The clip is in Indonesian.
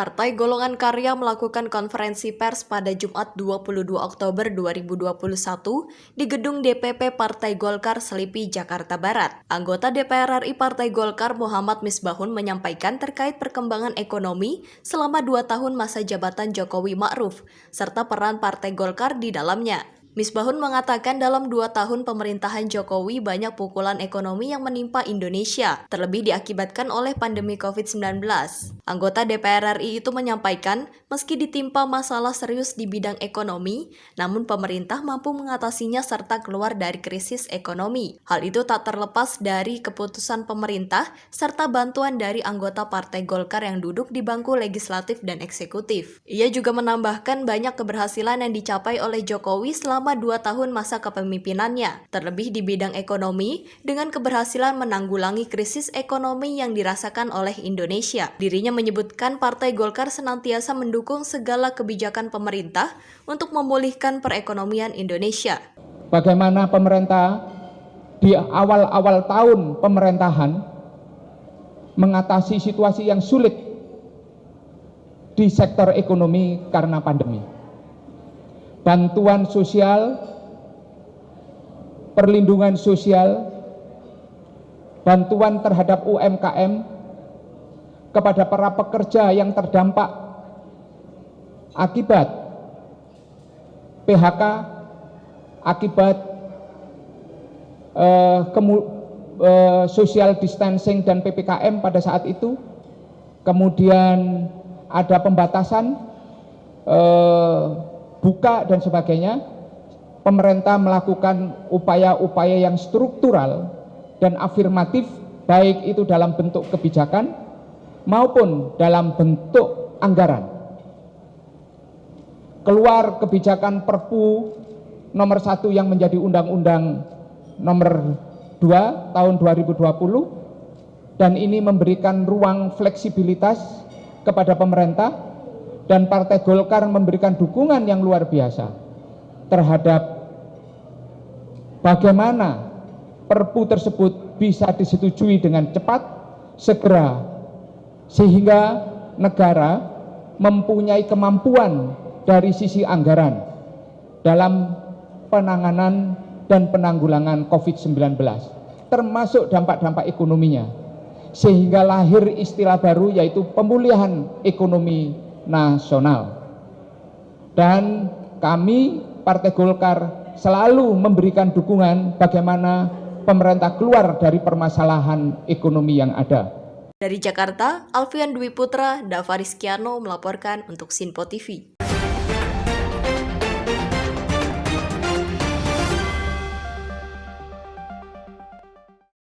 Partai Golongan Karya melakukan konferensi pers pada Jumat 22 Oktober 2021 di gedung DPP Partai Golkar Selipi, Jakarta Barat. Anggota DPR RI Partai Golkar Muhammad Misbahun menyampaikan terkait perkembangan ekonomi selama 2 tahun masa jabatan Jokowi Ma'ruf, serta peran Partai Golkar di dalamnya. Misbahun mengatakan dalam 2 tahun pemerintahan Jokowi banyak pukulan ekonomi yang menimpa Indonesia, terlebih diakibatkan oleh pandemi COVID-19. Anggota DPR RI itu menyampaikan, meski ditimpa masalah serius di bidang ekonomi, namun pemerintah mampu mengatasinya serta keluar dari krisis ekonomi. Hal itu tak terlepas dari keputusan pemerintah serta bantuan dari anggota Partai Golkar yang duduk di bangku legislatif dan eksekutif. Ia juga menambahkan banyak keberhasilan yang dicapai oleh Jokowi selama 2 tahun masa kepemimpinannya, terlebih di bidang ekonomi dengan keberhasilan menanggulangi krisis ekonomi yang dirasakan oleh Indonesia. Dirinya menyebutkan Partai Golkar senantiasa mendukung segala kebijakan pemerintah untuk memulihkan perekonomian Indonesia. Bagaimana pemerintah di awal-awal tahun pemerintahan mengatasi situasi yang sulit di sektor ekonomi karena pandemi. Bantuan sosial, perlindungan sosial, bantuan terhadap UMKM kepada para pekerja yang terdampak akibat PHK, akibat social distancing dan PPKM pada saat itu, kemudian ada pembatasan buka dan sebagainya. Pemerintah melakukan upaya-upaya yang struktural dan afirmatif, baik itu dalam bentuk kebijakan maupun dalam bentuk anggaran. Keluar kebijakan Perpu nomor 1 yang menjadi Undang-Undang nomor 2 tahun 2020, dan ini memberikan ruang fleksibilitas kepada pemerintah, dan Partai Golkar memberikan dukungan yang luar biasa terhadap bagaimana Perpu tersebut bisa disetujui dengan cepat, segera, sehingga negara mempunyai kemampuan dari sisi anggaran dalam penanganan dan penanggulangan COVID-19, termasuk dampak-dampak ekonominya, sehingga lahir istilah baru yaitu pemulihan ekonomi nasional. Dan kami Partai Golkar selalu memberikan dukungan bagaimana pemerintah keluar dari permasalahan ekonomi yang ada. Dari Jakarta, Alfian Dwi Putra, Dava Rizkyano melaporkan untuk Sinpo TV.